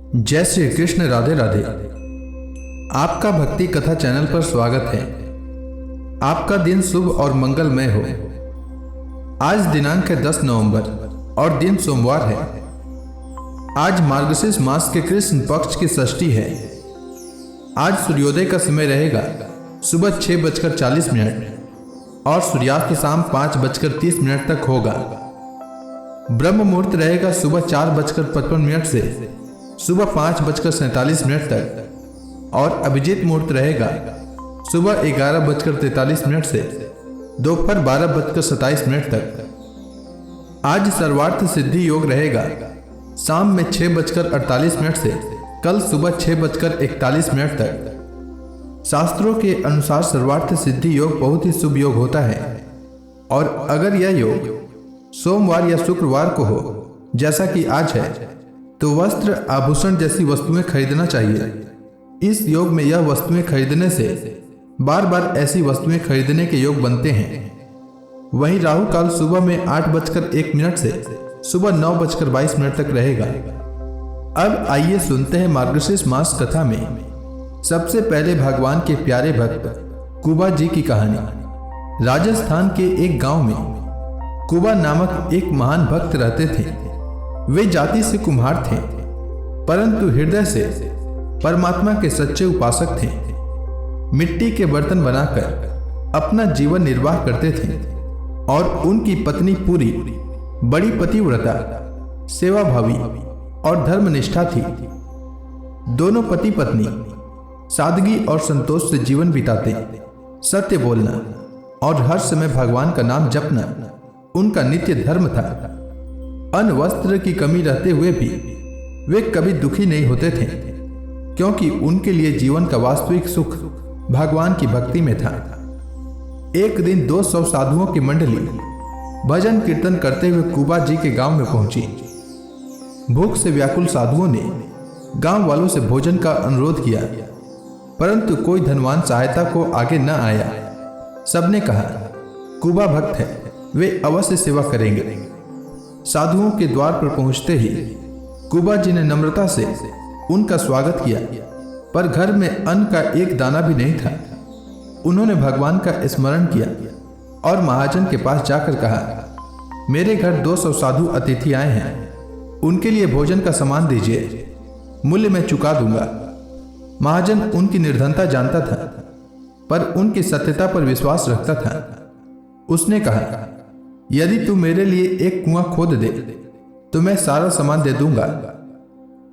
जय श्री कृष्ण। राधे राधे। आपका भक्ति कथा चैनल पर स्वागत है। आपका दिन शुभ और मंगलमय हो। आज दिनांक है 10 नवंबर और दिन सोमवार है। आज मार्गशीर्ष मास के कृष्ण पक्ष की षष्ठी है। आज सूर्योदय का समय रहेगा सुबह 6:40 और सूर्यास्त शाम 5:30 तक होगा। ब्रह्म मुहूर्त रहेगा सुबह 4:55 से सुबह 5:47 तक और अभिजीत मुहूर्त रहेगा सुबह 11:43 से दोपहर 12:27 तक। आज सर्वार्थ सिद्धि योग रहेगा शाम में 6:48 से कल सुबह 6:41 तक। शास्त्रों के अनुसार सर्वार्थ सिद्धि योग बहुत ही शुभ योग होता है और अगर यह योग सोमवार या शुक्रवार को हो जैसा कि आज है तो वस्त्र आभूषण जैसी वस्तुएं खरीदना चाहिए। इस योग में यह वस्तुएं खरीदने से बार बार ऐसी वस्तुएं खरीदने के योग बनते हैं। वहीं राहु काल सुबह में 8:01 से सुबह 9:22 तक रहेगा। अब आइए सुनते हैं मार्गशीर्ष मास कथा में सबसे पहले भगवान के प्यारे भक्त कुबा जी की कहानी। राजस्थान के एक गांव में कुबा नामक एक महान भक्त रहते थे। वे जाति से कुम्हार थे परंतु हृदय से परमात्मा के सच्चे उपासक थे। मिट्टी के बर्तन बनाकर अपना जीवन निर्वाह करते थे और उनकी पत्नी पूरी बड़ी पतिव्रता, सेवाभावी और धर्मनिष्ठा थी। दोनों पति पत्नी सादगी और संतोष से जीवन बिताते। सत्य बोलना और हर समय भगवान का नाम जपना उनका नित्य धर्म था। अन्न वस्त्र की कमी रहते हुए भी वे कभी दुखी नहीं होते थे क्योंकि उनके लिए जीवन का वास्तविक सुख भगवान की भक्ति में था। एक दिन 200 साधुओं की मंडली भजन कीर्तन करते हुए कुबा जी के गांव में पहुंची। भूख से व्याकुल साधुओं ने गांव वालों से भोजन का अनुरोध किया परंतु कोई धनवान सहायता को आगे न आया। सबने कहा कुबा भक्त है, वे अवश्य सेवा करेंगे। साधुओं के द्वार पर पहुंचते ही कुबा जी ने नम्रता से उनका स्वागत किया पर घर में अन्न का एक दाना भी नहीं था। उन्होंने भगवान का स्मरण किया और महाजन के पास जाकर कहा, मेरे घर 200 साधु अतिथि आए हैं, उनके लिए भोजन का सामान दीजिए, मूल्य मैं चुका दूंगा। महाजन उनकी निर्धनता जानता था पर उनकी सत्यता पर विश्वास रखता था। उसने कहा, यदि तू मेरे लिए एक कुआं खोद दे तो मैं सारा सामान दे दूंगा।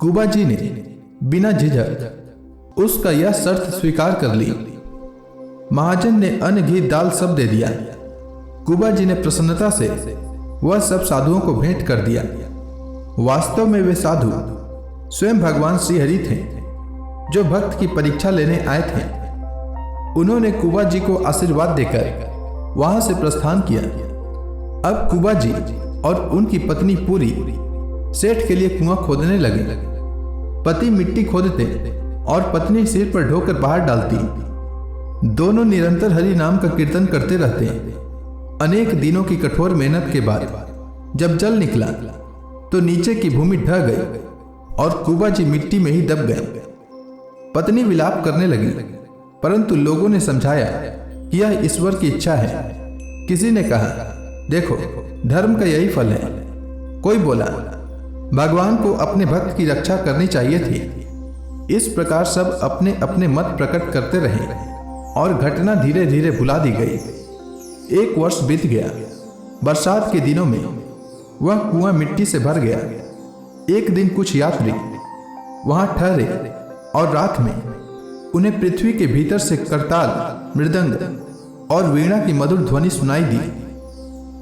कुबा जी ने बिना झिझक उसका यह शर्त स्वीकार कर ली। महाजन ने अन्न घी दाल सब दे दिया। कुबा जी ने प्रसन्नता से वह सब साधुओं को भेंट कर दिया। वास्तव में वे साधु स्वयं भगवान श्री हरि थे जो भक्त की परीक्षा लेने आए थे। उन्होंने कुबा जी को आशीर्वाद देकर वहां से प्रस्थान किया। अब कुबा जी और उनकी पत्नी पूरी सेठ के लिए कुआं खोदने लगे। पति मिट्टी खोदते और पत्नी सिर पर ढोकर बाहर डालती। दोनों निरंतर हरि नाम का कीर्तन करते रहते। अनेक दिनों की कठोर मेहनत के बाद जब जल निकला तो नीचे की भूमि ढह गई और कुबा जी मिट्टी में ही दब गए। पत्नी विलाप करने लगी परंतु लोगों ने समझाया कि यह ईश्वर की इच्छा है। किसी ने कहा, देखो धर्म का यही फल है। कोई बोला, भगवान को अपने भक्त की रक्षा करनी चाहिए थी। इस प्रकार सब अपने अपने मत प्रकट करते रहे और घटना धीरे धीरे भुला दी गई। 1 वर्ष बीत गया। बरसात के दिनों में वह कुआं मिट्टी से भर गया। एक दिन कुछ यात्री वहां ठहरे और रात में उन्हें पृथ्वी के भीतर से करताल, मृदंग और वीणा की मधुर ध्वनि सुनाई दी।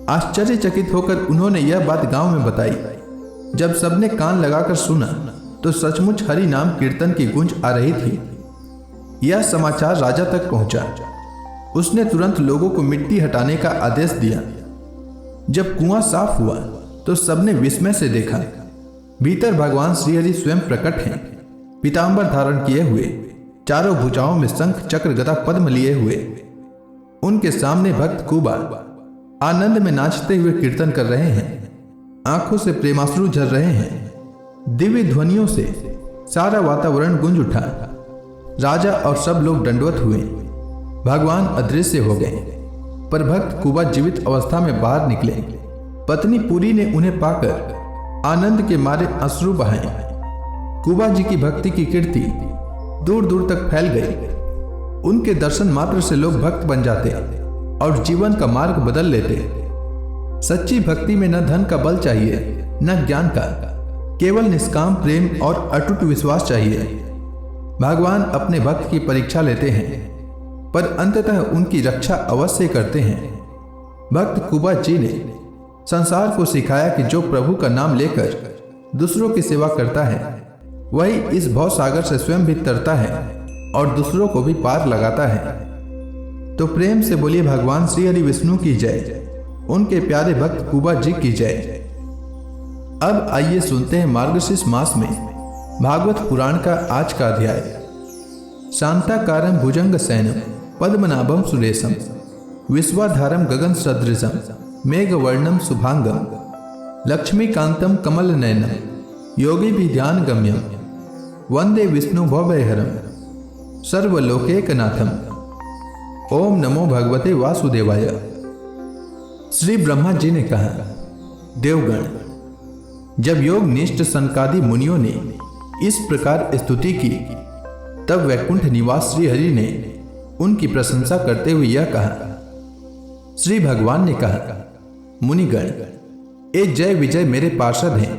आश्चर्यचकित होकर उन्होंने यह बात गांव में बताई। जब सबने कान लगाकर सुना तो सचमुच हरि नाम कीर्तन की गूंज आ रही थी। यह समाचार राजा तक पहुंचा। उसने तुरंत लोगों को मिट्टी हटाने का आदेश दिया। जब कुआं साफ हुआ तो सबने विस्मय से देखा भीतर भगवान श्रीहरि स्वयं प्रकट हैं, पीतांबर धारण किए हुए, चारों भुजाओं में शंख चक्र गदा पद्म लिए हुए। उनके सामने भक्त कुबा आनंद में नाचते हुए कीर्तन कर रहे हैं। आंखों से प्रेमाश्रु झर रहे हैं। दिव्य ध्वनियों से सारा वातावरण गूंज उठा। राजा और सब लोग दंडवत हुए। भगवान अदृश्य हो गए, पर भक्त कुबा जीवित अवस्था में बाहर निकले। पत्नी पूरी ने उन्हें पाकर आनंद के मारे अश्रु बहाए। कुबा जी की भक्ति की कीर्ति दूर दूर तक फैल गई। उनके दर्शन मात्र से लोग भक्त बन जाते और जीवन का मार्ग बदल लेते। सच्ची भक्ति में न धन का बल चाहिए, न ज्ञान का, केवल निष्काम प्रेम और अटूट विश्वास चाहिए। भगवान अपने भक्त की परीक्षा लेते हैं, पर अंततः उनकी रक्षा अवश्य करते हैं। भक्त कुबा जी ने संसार को सिखाया कि जो प्रभु का नाम लेकर दूसरों की सेवा करता है, वही इस भव सागर से स्वयं भी तरता है और दूसरों को भी पार लगाता है। तो प्रेम से बोलिए भगवान श्री हरि विष्णु की जय, उनके प्यारे भक्त कुबा जी की जय। अब आइए सुनते हैं मार्गशीर्ष मास में भागवत पुराण का आज का अध्याय। शांताकारं भुजंग सैनम पद्मनाभं सुरेशम विश्वाधारं गगन सदृशम मेघवर्णम शुभांगम लक्ष्मीकांतं कमल नयनम योगी भी ध्यान गम्यम वंदे विष्णु भवभयहरम सर्वलोकैकनाथम। ओम नमो भगवते वासुदेवाय। श्री ब्रह्मा जी ने कहा, देवगण, जब योग निष्ठ सनकादि मुनियों ने इस प्रकार स्तुति की, तब वैकुंठ निवास श्री हरि ने उनकी प्रशंसा करते हुए यह कहा। श्री भगवान ने कहा, मुनिगण, ये जय विजय मेरे पार्षद हैं।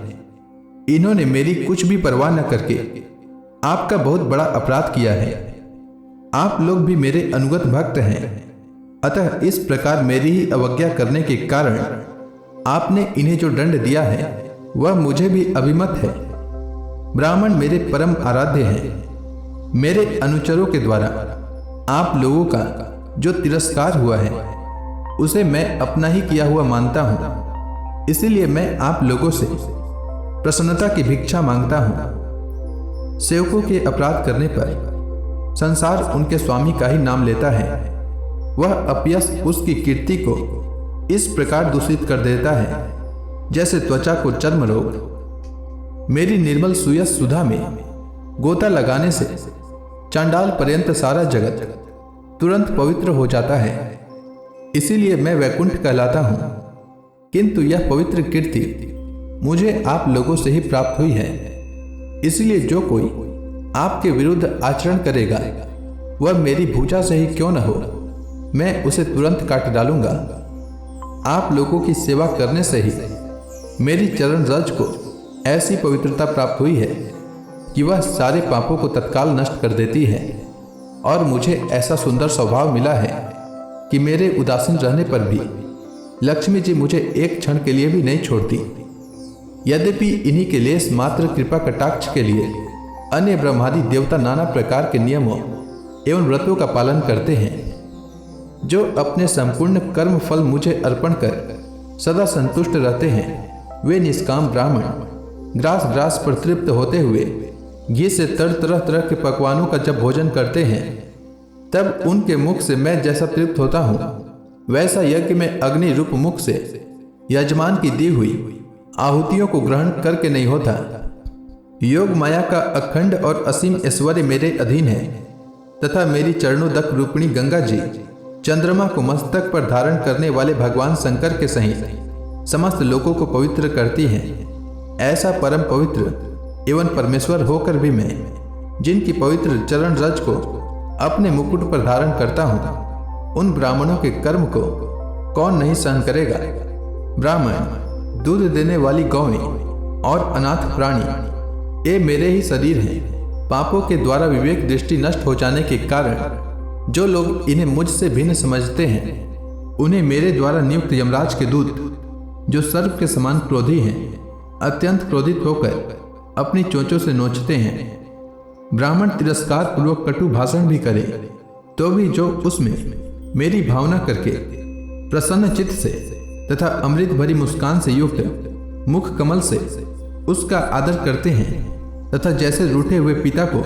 इन्होंने मेरी कुछ भी परवाह न करके आपका बहुत बड़ा अपराध किया है। आप लोग भी मेरे अनुगत भक्त हैं, अतः इस प्रकार मेरी ही अवज्ञा करने के कारण आपने इन्हें जो दंड दिया है वह मुझे भी अभिमत है। ब्राह्मण मेरे परम आराध्य हैं। मेरे अनुचरों के द्वारा आप लोगों का जो तिरस्कार हुआ है उसे मैं अपना ही किया हुआ मानता हूं। इसीलिए मैं आप लोगों से प्रसन्नता की भिक्षा मांगता हूं। सेवकों के अपराध करने पर संसार उनके स्वामी का ही नाम लेता है। वह अपयश उसकी कीर्ति को इस प्रकार दूषित कर देता है जैसे त्वचा को चर्म रोग। मेरी निर्मल सुयस सुधा में गोता लगाने से चांडाल पर्यंत सारा जगत तुरंत पवित्र हो जाता है। इसीलिए मैं वैकुंठ कहलाता हूं, किंतु यह पवित्र कीर्ति मुझे आप लोगों से ही प्राप्त हुई है। इसलिए जो कोई आपके विरुद्ध आचरण करेगा वह मेरी भुजा से ही क्यों न हो, मैं उसे तुरंत काट डालूंगा। आप लोगों की सेवा करने से ही मेरी चरण रज को ऐसी पवित्रता प्राप्त हुई है कि वह सारे पापों को तत्काल नष्ट कर देती है। और मुझे ऐसा सुंदर स्वभाव मिला है कि मेरे उदासीन रहने पर भी लक्ष्मी जी मुझे एक क्षण के लिए भी नहीं छोड़ती। यद्यपि इन्हीं के लेस मात्र कृपा कटाक्ष के लिए अन्य ब्रह्मादि देवता नाना प्रकार के नियमों एवं व्रतों का पालन करते हैं। जो अपने संपूर्ण कर्म फल मुझे अर्पण कर सदा संतुष्ट रहते हैं, वे निष्काम ब्राह्मण ग्रास ग्रास पर तृप्त होते हुए घी से तरह तरह के पकवानों का जब भोजन करते हैं, तब उनके मुख से मैं जैसा तृप्त होता हूँ, वैसा यज्ञ में अग्नि रूप मुख से यजमान की दी हुई आहुतियों को ग्रहण करके नहीं होता। योग माया का अखंड और असीम ऐश्वर्य मेरे अधीन है, तथा मेरी चरणोदक रूपिणी गंगा जी चंद्रमा को मस्तक पर धारण करने वाले भगवान शंकर के सहित समस्त लोगों को पवित्र करती हैं। ऐसा परम पवित्र एवं परमेश्वर होकर भी मैं जिनकी पवित्र चरण रज को अपने मुकुट पर धारण करता हूँ, उन ब्राह्मणों के कर्म को कौन नहीं सहन करेगा। ब्राह्मण, दूध देने वाली गौएं और अनाथ प्राणी, ये मेरे ही शरीर हैं। पापों के द्वारा विवेक दृष्टि नष्ट हो जाने के कारण जो लोग इन्हें मुझसे भिन्न समझते हैं, उन्हें मेरे द्वारा नियुक्त यमराज के दूत, जो सर्प के समान क्रोधी हैं, अत्यंत क्रोधित होकर अपनी चोंचों से नोचते हैं। ब्राह्मण तिरस्कार पूर्वक कटु भाषण भी करे तो भी जो उसमें मेरी भावना करके प्रसन्न चित्त से तथा अमृत भरी मुस्कान से युक्त मुख कमल से उसका आदर करते हैं, तथा जैसे रूठे हुए पिता को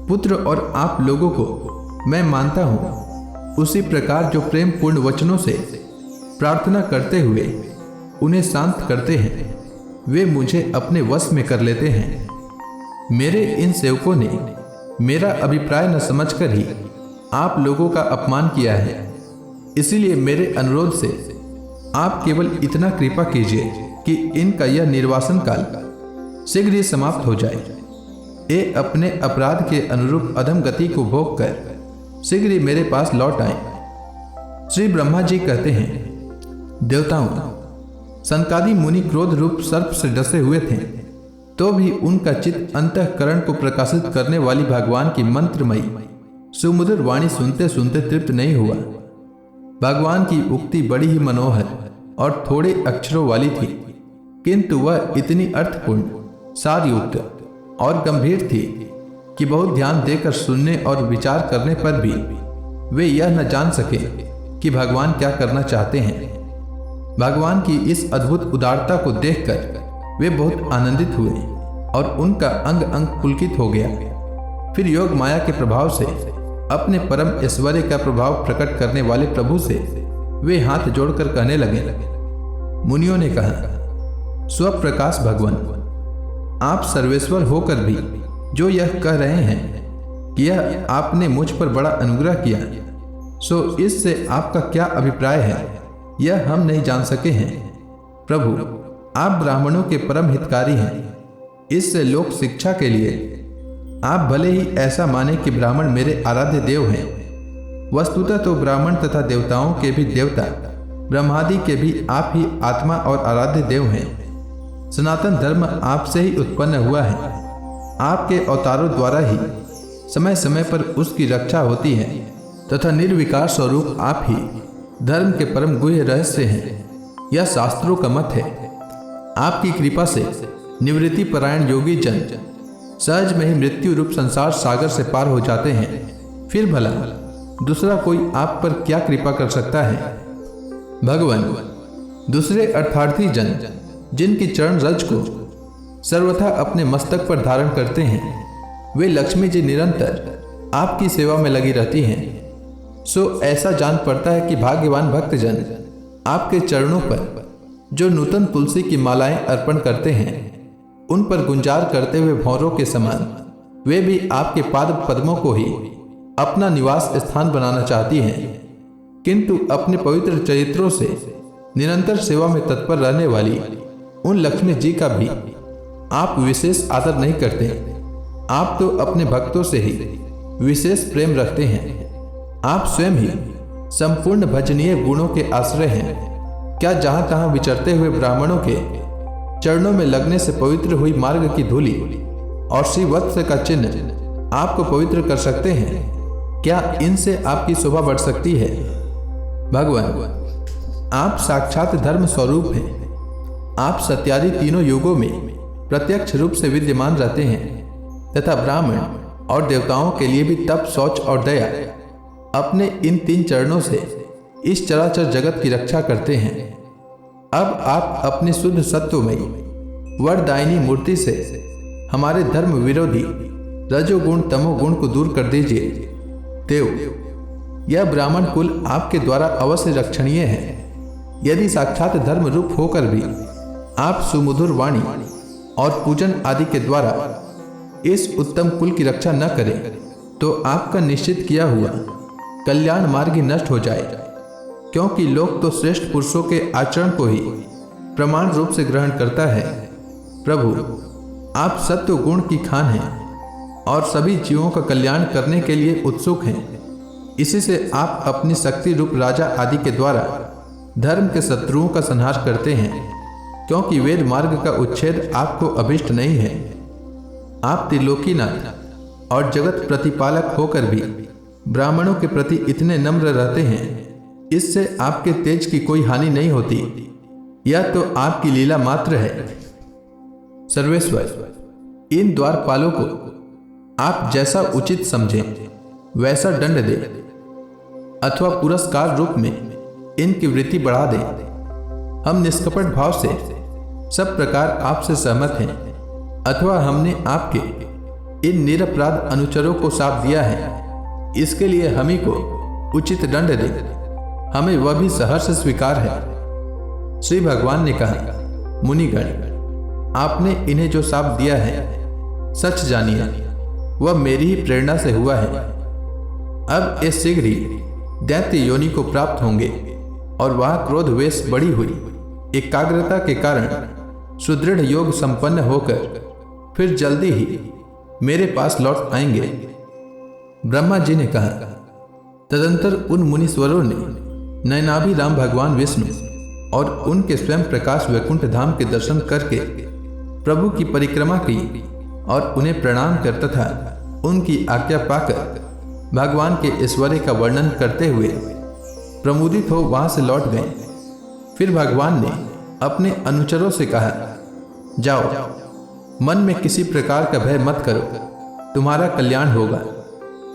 पुत्र और आप लोगों को मैं मानता हूँ, उसी प्रकार जो प्रेम पूर्ण वचनों से प्रार्थना करते हुए उन्हें शांत करते हैं, वे मुझे अपने वश में कर लेते हैं। मेरे इन सेवकों ने मेरा अभिप्राय न समझकर ही आप लोगों का अपमान किया है, इसीलिए मेरे अनुरोध से आप केवल इतना कृपा कीजिए कि इनका यह निर्वासन काल शीघ्र ही समाप्त हो जाए। ये अपने अपराध के अनुरूप अधम गति को भोग कर शीघ्र ही मेरे पास लौट आए। श्री ब्रह्मा जी कहते हैं, देवताओं, सनकादि मुनि क्रोध रूप सर्प से डसे हुए थे, तो भी उनका चित्त अंतःकरण को प्रकाशित करने वाली भगवान की मंत्रमयी सुमधुर वाणी सुनते सुनते तृप्त नहीं हुआ। भगवान की उक्ति बड़ी ही मनोहर और थोड़े अक्षरों वाली थी, किंतु वह इतनी अर्थपूर्ण, सारयुक्त और गंभीर थी कि बहुत ध्यान देकर सुनने और विचार करने पर भी वे यह न जान सके कि भगवान क्या करना चाहते हैं। भगवान की इस अद्भुत उदारता को देखकर वे बहुत आनंदित हुए और उनका अंग अंग पुलकित हो गया। फिर योग माया के प्रभाव से अपने परम ऐश्वर्य का प्रभाव प्रकट करने वाले प्रभु से वे हाथ जोड़कर कहने लगे। मुनियों ने कहा, स्वप्रकाश भगवान, आप सर्वेश्वर होकर भी जो यह कह रहे हैं कि यह आपने मुझ पर बड़ा अनुग्रह किया, सो इससे आपका क्या अभिप्राय है यह हम नहीं जान सके हैं। प्रभु, आप ब्राह्मणों के परम हितकारी हैं। इससे लोक शिक्षा के लिए आप भले ही ऐसा माने कि ब्राह्मण मेरे आराध्य देव हैं, वस्तुतः तो ब्राह्मण तथा देवताओं के भी देवता, ब्रह्मादि के भी आप ही आत्मा और आराध्य देव हैं। सनातन धर्म आपसे ही उत्पन्न हुआ है। आपके अवतारों द्वारा ही समय समय पर उसकी रक्षा होती है तथा निर्विकार स्वरूप आप ही धर्म के परम गुह्य रहस्य हैं। यह शास्त्रों का मत है। आपकी कृपा से निवृत्ति परायण योगी जन सहज में ही मृत्यु रूप संसार सागर से पार हो जाते हैं। फिर भला दूसरा कोई आप पर क्या कृपा कर सकता है। भगवान, दूसरे अर्थार्थी जन जिनकी चरण रज को सर्वथा अपने मस्तक पर धारण करते हैं, वे लक्ष्मी जी निरंतर आपकी सेवा में लगी रहती हैं। सो ऐसा जान पड़ता है कि भाग्यवान भक्तजन आपके चरणों पर जो नूतन तुलसी की मालाएं अर्पण करते हैं, उन पर गुंजार करते हुए भौरों के समान वे भी आपके पाद पद्मों को ही अपना निवास स्थान बनाना चाहती हैं, किंतु अपने पवित्र चरित्रों से निरंतर सेवा में तत्पर रहने वाली उन लक्ष्मी जी का भी आप विशेष आदर नहीं करते। आप तो अपने भक्तों से ही विशेष प्रेम रखते हैं। आप स्वयं ही संपूर्ण भजनीय गुणों के आश्रय हैं। क्या जहां तहां विचरते हुए ब्राह्मणों के चरणों में लगने से पवित्र हुई मार्ग की धूलि और श्री वत्स का चिन्ह आपको पवित्र कर सकते हैं? क्या इनसे आपकी शोभा बढ़ सकती है? भगवान, आप साक्षात धर्म स्वरूप हैं। आप सत्यादि तीनों युगों में प्रत्यक्ष रूप से विद्यमान रहते हैं तथा ब्राह्मण और देवताओं के लिए भी तप, शौच और दया अपने इन तीन चरणों से इस चराचर जगत की रक्षा करते हैं। अब आप अपनी शुद्ध सत्वमयी वरदायिनी मूर्ति से हमारे धर्म विरोधी रजोगुण तमोगुण को दूर कर दीजिए। देव, यह ब्राह्मण कुल आपके द्वारा अवश्य रक्षणीय है। यदि साक्षात धर्म रूप होकर भी आप सुमधुर वाणी और पूजन आदि के द्वारा इस उत्तम कुल की रक्षा न करें, तो आपका निश्चित किया हुआ कल्याण मार्ग ही नष्ट हो जाए, क्योंकि लोग तो श्रेष्ठ पुरुषों के आचरण को ही प्रमाण रूप से ग्रहण करता है। प्रभु, आप सत्व गुण की खान हैं और सभी जीवों का कल्याण करने के लिए उत्सुक हैं। इसी से आप अपनी शक्ति रूप राजा आदि के द्वारा धर्म के शत्रुओं का संहार करते हैं, क्योंकि वेद मार्ग का उच्छेद आपको अभिष्ट नहीं है। आप त्रिलोकीनाथ और जगत प्रतिपालक होकर भी ब्राह्मणों के प्रति इतने नम्र रहते हैं, इससे आपके तेज की कोई हानि नहीं होती। यह तो आपकी लीला मात्र है। सर्वेश्वर, इन द्वारपालों को आप जैसा उचित समझें वैसा दंड दें अथवा पुरस्कार रूप में इनकी वृत्ति बढ़ा दें। हम निष्कपट भाव से सब प्रकार आपसे सहमत हैं, अथवा हमने आपके इन निरपराध अनुचरों को साथ दिया है, इसके लिए हम ही को उचित दंड दें। हमें वह भी सहर्ष स्वीकार है। श्री भगवान ने कहा, मुनिगण, आपने इन्हें जो शाप दिया है सच जानिए वह मेरी ही प्रेरणा से हुआ है। अब ये शीघ्र ही दैत्य योनि को प्राप्त होंगे और वह क्रोध वेश बढ़ी हुई एकाग्रता के कारण सुदृढ़ योग संपन्न होकर फिर जल्दी ही मेरे पास लौट आएंगे। ब्रह्मा जी ने कहा। तदंतर उन मुनीश्वरों ने नयनाभिराम भगवान विष्णु और उनके स्वयं प्रकाश वैकुंठ धाम के दर्शन करके प्रभु की परिक्रमा की और उन्हें प्रणाम कर तथा उनकी आज्ञा पाकर भगवान के ऐश्वर्य का वर्णन करते हुए प्रमुदित हो वहां से लौट गए। फिर भगवान ने अपने अनुचरों से कहा, जाओ, मन में किसी प्रकार का भय मत करो, तुम्हारा कल्याण होगा।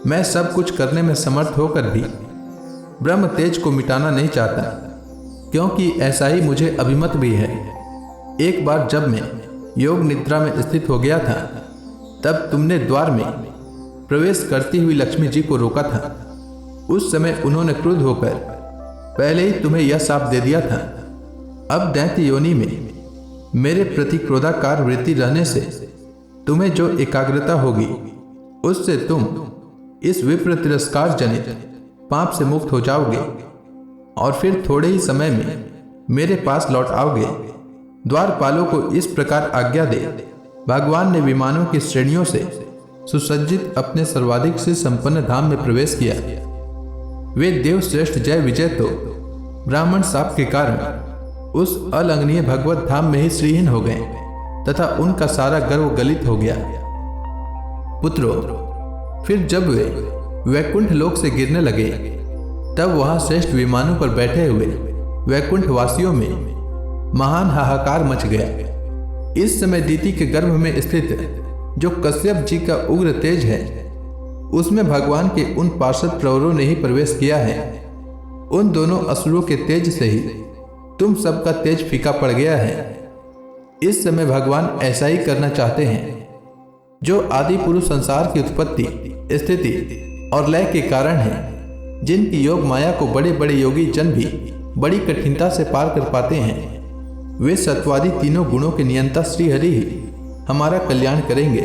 मैं सब कुछ करने में समर्थ होकर भी ब्रह्म तेज को मिटाना नहीं चाहता, क्योंकि ऐसा ही मुझे अभिमत भी है। एक बार जब मैं योग निद्रा में स्थित हो गया था, तब तुमने द्वार में प्रवेश करती हुई लक्ष्मी जी को रोका था। उस समय उन्होंने क्रुद्ध होकर पहले ही तुम्हें यह शाप दे दिया था। अब दैत्य योनि में मेरे प्रति क्रोधाकार वृत्ति रहने से तुम्हें जो एकाग्रता होगी, उससे तुम इस विप्र तिरस्कार जनित पाप से मुक्त हो जाओगे और फिर थोड़े ही समय में मेरे पास लौट आओगे। द्वारपालों को इस प्रकार आज्ञा दे। भगवान ने विमानों की श्रेणियों से सुसज्जित अपने सर्वाधिक से संपन्न धाम में प्रवेश किया। वे देव श्रेष्ठ जय विजय तो ब्राह्मण शाप के कारण उस अलंघनीय भगवत धाम में ही श्रीहीन हो गए तथा उनका सारा गर्व गलित हो गया। पुत्रों, फिर जब वे वैकुंठ लोक से गिरने लगे, तब वहां श्रेष्ठ विमानों पर बैठे हुए वैकुंठ वासियों में महान हाहाकार मच गया। इस समय दीति के गर्भ में स्थित जो कश्यप जी का उग्र तेज है, उसमें भगवान के उन पार्षद प्रवरों ने ही प्रवेश किया है। उन दोनों असुरों के तेज से ही तुम सबका तेज फीका पड़ गया है। इस समय भगवान ऐसा ही करना चाहते हैं। जो आदि पुरुष संसार की उत्पत्ति, स्थिति और लय के कारण है, जिनकी योग माया को बड़े बड़े योगी जन भी बड़ी कठिनता से पार कर पाते हैं, वे सत्वादी तीनों गुणों के नियंता श्री हरि ही हमारा कल्याण करेंगे।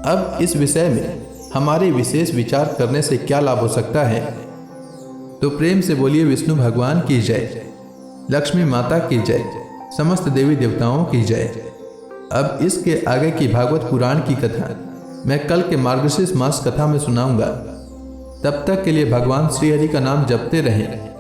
अब इस विषय में हमारे विशेष विचार करने से क्या लाभ हो सकता है? तो प्रेम से बोलिए विष्णु भगवान की जय, लक्ष्मी माता की जय, समस्त देवी देवताओं की जय। अब इसके आगे की भागवत पुराण की कथा मैं कल के मार्गशीर्ष मास कथा में सुनाऊंगा। तब तक के लिए भगवान श्री हरि का नाम जपते रहें।